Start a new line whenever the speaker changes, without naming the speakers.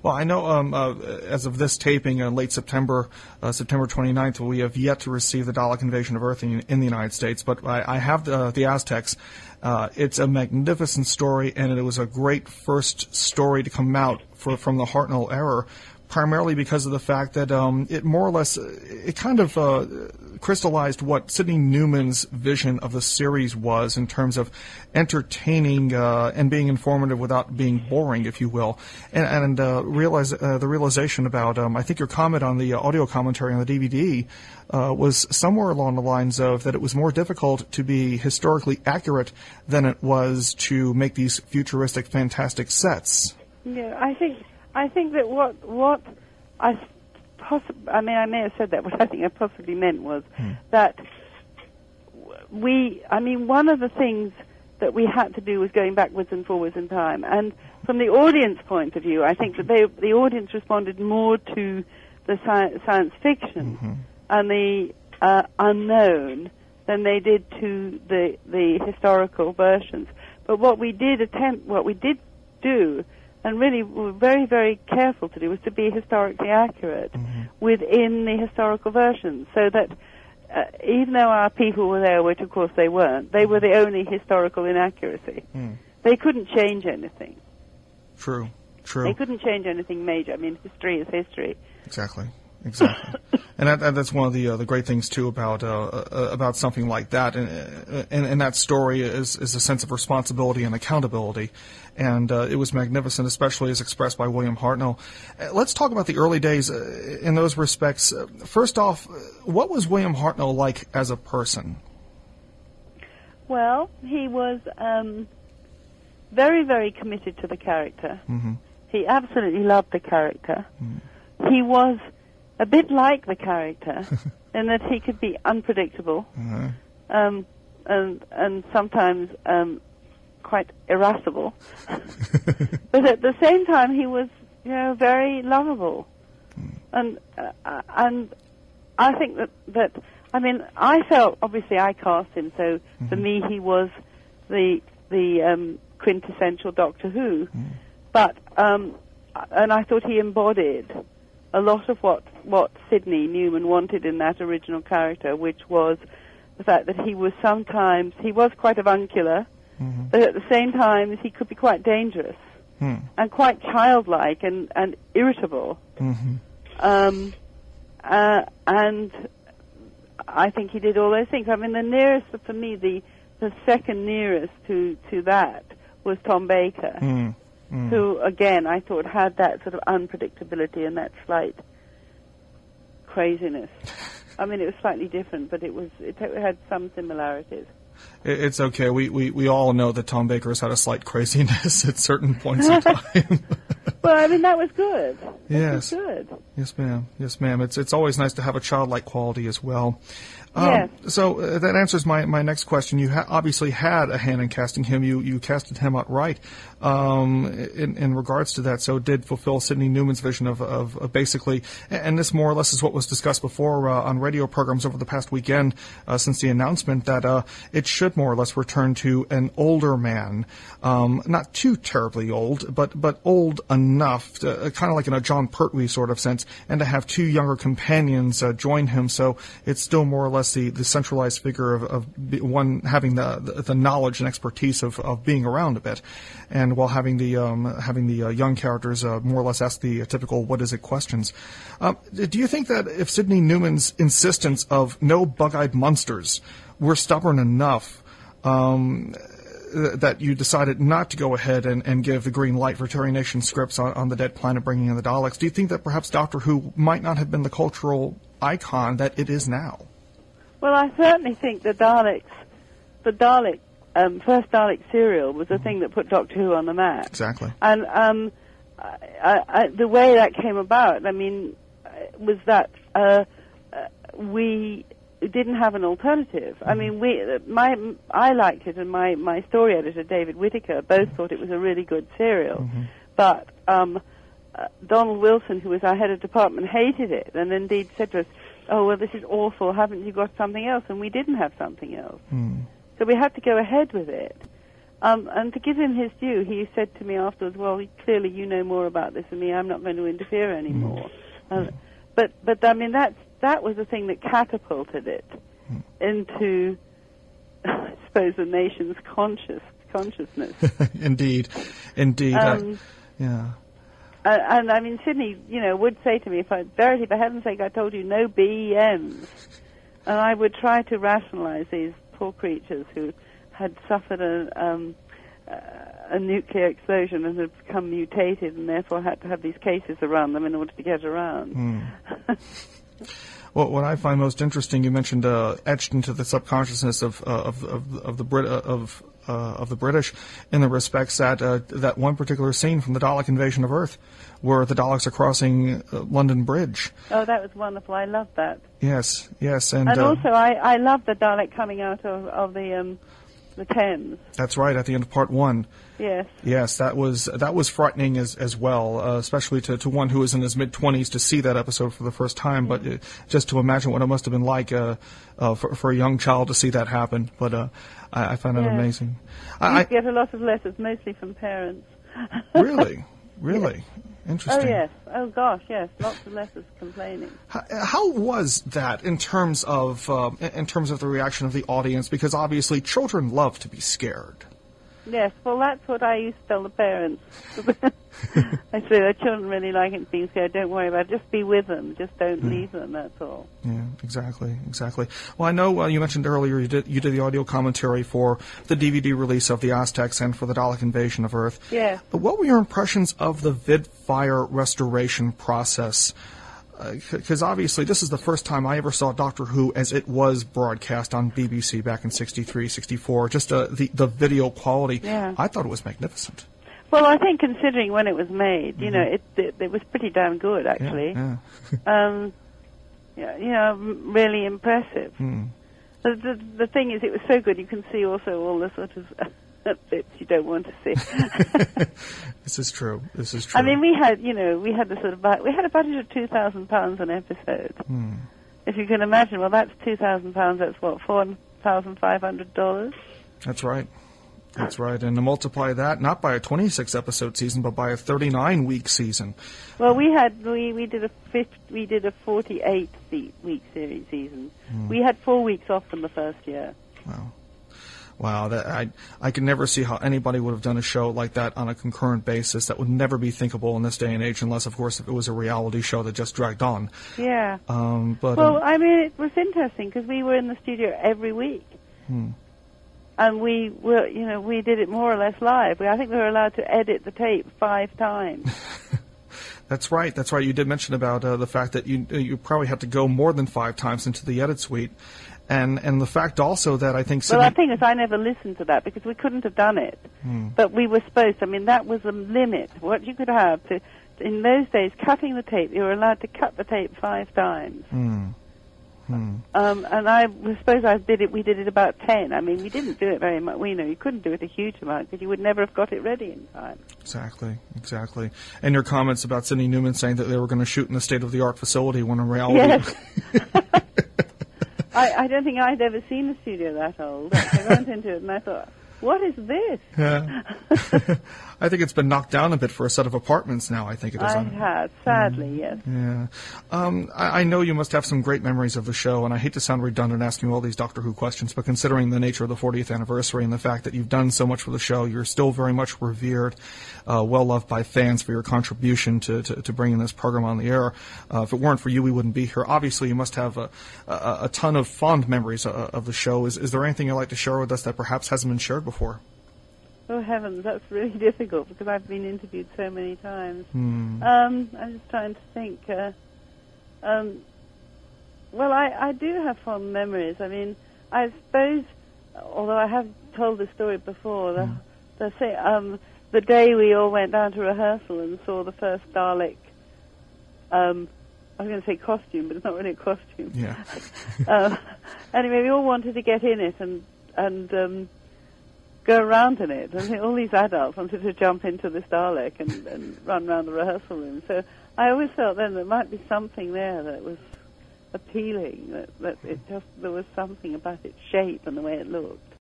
Well, I know as of this taping in late September, September 29th, we have yet to receive the Dalek Invasion of Earth in the United States, but I have the Aztecs. It's a magnificent story, and it was a great first story to come out from the Hartnell era, primarily because of the fact that it more or less, it kind of crystallized what Sidney Newman's vision of the series was in terms of entertaining and being informative without being boring, if you will. And the realization about, I think your comment on the audio commentary on the DVD was somewhere along the lines of that it was more difficult to be historically accurate than it was to make these futuristic, fantastic sets.
Yeah, I think that what I may have said that. What I think I possibly meant was that one of the things that we had to do was going backwards and forwards in time. And from the audience point of view, I think that the audience responded more to the science fiction and the unknown than they did to the historical versions. But what we did do, and really were very, very careful to do, was to be historically accurate within the historical versions, so that even though our people were there, which of course they weren't, they were the only historical inaccuracy. They couldn't change anything.
True.
They couldn't change anything major. I mean, history is history.
Exactly. And that's one of the great things too about something like that, and that story is a sense of responsibility and accountability, and it was magnificent, especially as expressed by William Hartnell. Let's talk about the early days in those respects. First off, what was William Hartnell like as a person?
Well, he was very, very committed to the character. He absolutely loved the character. He was a bit like the character in that he could be unpredictable and sometimes quite irascible. But at the same time, he was, very lovable. And I think that I felt, obviously I cast him, so for me he was the quintessential Doctor Who. But, and I thought he embodied a lot of what Sidney Newman wanted in that original character, which was the fact that he was quite avuncular, but at the same time he could be quite dangerous and quite childlike and irritable. And I think he did all those things. I mean, the nearest, for me, the second nearest to that was Tom Baker. Who, again, I thought had that sort of unpredictability and that slight craziness. I mean, it was slightly different, but it had some similarities.
It's okay. We all know that Tom Baker has had a slight craziness at certain points in time.
Well, I mean, that was good.
Yes.
That was good.
Yes, ma'am. Yes, ma'am. It's always nice to have a childlike quality as well.
Yes.
So that answers my next question. You obviously had a hand in casting him. You casted him outright in regards to that. So it did fulfill Sidney Newman's vision of basically, and this more or less is what was discussed before on radio programs over the past weekend since the announcement that it should more or less return to an older man, not too terribly old, but old enough, kind of like in a John Pertwee sort of sense, and to have two younger companions join him. So it's still more or less the centralized figure of one having the knowledge and expertise of being around a bit, and while having the young characters more or less ask the typical "what is it" questions. Do you think that if Sidney Newman's insistence of no bug-eyed monsters were stubborn enough that you decided not to go ahead and give the green light for Terry Nation scripts on the Dead Planet bringing in the Daleks, do you think that perhaps Doctor Who might not have been the cultural icon that it is now?
Well, I certainly think the first Dalek serial was the thing that put Doctor Who on the map.
Exactly.
And the way that came about, I mean, was that we didn't have an alternative. I mean, I liked it, and my story editor, David Whittaker, both thought it was a really good serial. But Donald Wilson, who was our head of department, hated it, and indeed said to us, "Oh, well, this is awful. Haven't you got something else?" And we didn't have something else. So we had to go ahead with it. And to give him his due, he said to me afterwards, well, clearly you know more about this than me. I'm not going to interfere anymore. But I mean, that was the thing that catapulted it into, I suppose, the nation's consciousness.
Indeed. Yeah.
And I mean, Sydney, would say to me, Verity, for heaven's sake, I told you no BEMs. And I would try to rationalize these poor creatures who had suffered a nuclear explosion and had become mutated and therefore had to have these cases around them in order to get around.
Well, what I find most interesting, you mentioned etched into the subconsciousness of the British, in the respects that that one particular scene from the Dalek invasion of Earth, where the Daleks are crossing London Bridge.
Oh, that was wonderful! I loved that.
Yes,
and also I loved the Dalek coming out of the Thames.
That's right, at the end of part 1. Yes, that was frightening as well, especially to one who was in his mid-20s to see that episode for the first time. But just to imagine what it must have been like for a young child to see that happen. But I find that amazing.
I get a lot of letters, mostly from parents.
Really?
Yes.
Interesting.
Oh, yes. Oh, gosh, yes. Lots of letters complaining.
How was that in terms of the reaction of the audience? Because obviously children love to be scared.
Yes, well, that's what I used to tell the parents. I say the children really like it being scared. Don't worry about it. Just be with them. Just don't leave them. That's all.
Yeah, exactly. Well, I know you mentioned earlier you did the audio commentary for the DVD release of the Aztecs and for the Dalek invasion of Earth.
Yeah.
What were your impressions of the vidfire restoration process? Because obviously this is the first time I ever saw Doctor Who as it was broadcast on BBC back in 63, 64. Just the video quality.
Yeah.
I thought it was magnificent.
Well, I think considering when it was made, it was pretty damn good, actually.
Yeah.
Really impressive. The thing is, it was so good you can see also all the sort of bits you don't want to see.
This is true.
I mean, we had the sort of we had a budget of £2,000 an episode. If you can imagine, well, that's £2,000. That's what, $4,500.
That's right. And to multiply that not by a 26-episode season, but by a 39-week season.
Well, we did a 48-week series season. We had 4 weeks off from the first year.
Wow, I can never see how anybody would have done a show like that on a concurrent basis. That would never be thinkable in this day and age, unless, of course, if it was a reality show that just dragged on.
Yeah. I mean, it was interesting because we were in the studio every week, and we did it more or less live. I think we were allowed to edit the tape 5 times.
That's right. You did mention about the fact that you probably had to go more than 5 times into the edit suite. And the fact also that I think...
Well, the thing is, I never listened to that because we couldn't have done it. But we were supposed to. I mean, that was a limit. What you could have to... In those days, cutting the tape, you were allowed to cut the tape 5 times. And I suppose we did it about 10. I mean, we didn't do it very much. You couldn't do it a huge amount because you would never have got it ready in time.
Exactly. And your comments about Sidney Newman saying that they were going to shoot in the state-of-the-art facility when in reality...
Yes. I don't think I'd ever seen a studio that old. I went into it and I thought, what is this?
Yeah. I think it's been knocked down a bit for a set of apartments now, I think it is.
I have, sadly, yes.
Yeah. I know you must have some great memories of the show, and I hate to sound redundant asking you all these Doctor Who questions, but considering the nature of the 40th anniversary and the fact that you've done so much for the show, you're still very much revered, well-loved by fans for your contribution to bringing this program on the air. If it weren't for you, we wouldn't be here. Obviously, you must have a ton of fond memories of the show. Is there anything you'd like to share with us that perhaps hasn't been shared before?
Oh, heavens, that's really difficult because I've been interviewed so many times. I'm just trying to think. Well, I do have fond memories. I mean, I suppose, although I have told this story before, the day we all went down to rehearsal and saw the first Dalek, I was going to say costume, but it's not really a costume.
Yeah.
Anyway, we all wanted to get in it and go around in it, and all these adults wanted to jump into this Dalek and run around the rehearsal room. So I always felt then there might be something there that was appealing, that there was something about its shape and the way it looked.